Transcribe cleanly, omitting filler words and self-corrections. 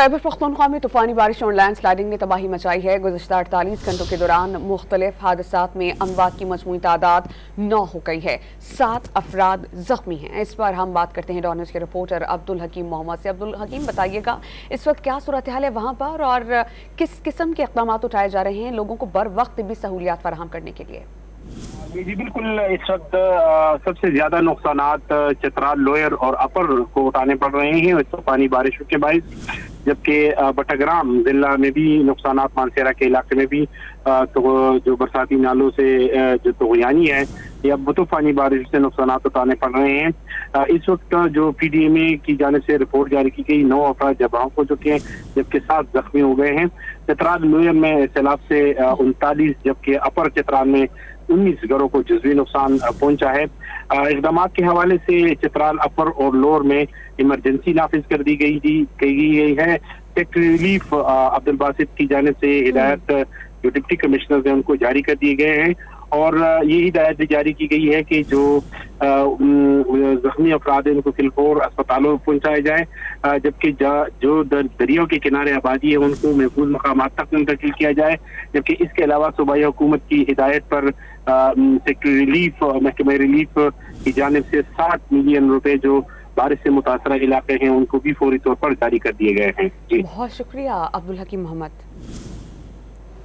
खैबर पख्तूनख्वा में तूफानी बारिश और लैंड स्लाइडिंग ने तबाही मचाई है। गुज़िश्ता 48 घंटों के दौरान मुख्तलिफ हादसात में अमवात की मजमूई तादाद 9 हो गई है। 7 अफराद जख्मी हैं। इस पर हम बात करते हैं डॉन न्यूज़ के रिपोर्टर अब्दुल हकीम मोहम्मद से। अब्दुल हकीम, बताइएगा इस वक्त क्या सूरत हाल है वहाँ पर और किस किस्म के इक़दाम उठाए जा रहे हैं लोगों को बर वक्त भी सहूलियात फराहम करने के लिए? जी बिल्कुल, इस वक्त सबसे ज्यादा नुकसानात चित्राल लोअर और अपर को उठाने पड़ रहे हैं तूफानी बारिशों के बायस, जबकि बटग्राम जिला में भी नुकसानात, मानसेरा के इलाके में भी तो जो बरसाती नालों से जो तोगयानी है या तूफानी बारिश से नुकसानात उठाने पड़ रहे हैं। इस वक्त जो PDMA की जानिब से रिपोर्ट जारी की गई, 9 अफराद जबाह हो चुके हैं जबकि 7 जख्मी हो गए हैं। चित्राल लोअर में सैलाब से 39 जबकि अपर चित्राल में 19 घरों को जुज़वी नुकसान पहुंचा है। इक़दाम के हवाले से चित्राल अपर और लोअर में इमरजेंसी नाफिज कर दी गई है। सेक्रेटरी रिलीफ अब्दुल बासित की जानिब से हिदायत जो डिप्टी कमिश्नर हैं उनको जारी कर दिए गए हैं और ये हिदायत भी जारी की गई है कि जो जख्मी अफराद हैं उनको फिलफौर अस्पतालों में पहुंचाया जाए, जबकि जो दरियाओं के किनारे आबादी है उनको महफूज मकामात तक मुंतकिल किया जाए। जबकि इसके अलावा सूबाई हुकूमत की हिदायत पर सेक्रेटरी रिलीफ महकमा रिलीफ की जानिब से 60 मिलियन रुपए जो बारिश से मुतासरा इलाके हैं उनको भी फौरी तौर पर जारी कर दिए गए हैं। जी बहुत शुक्रिया अब्दुल हकीम मोहम्मद।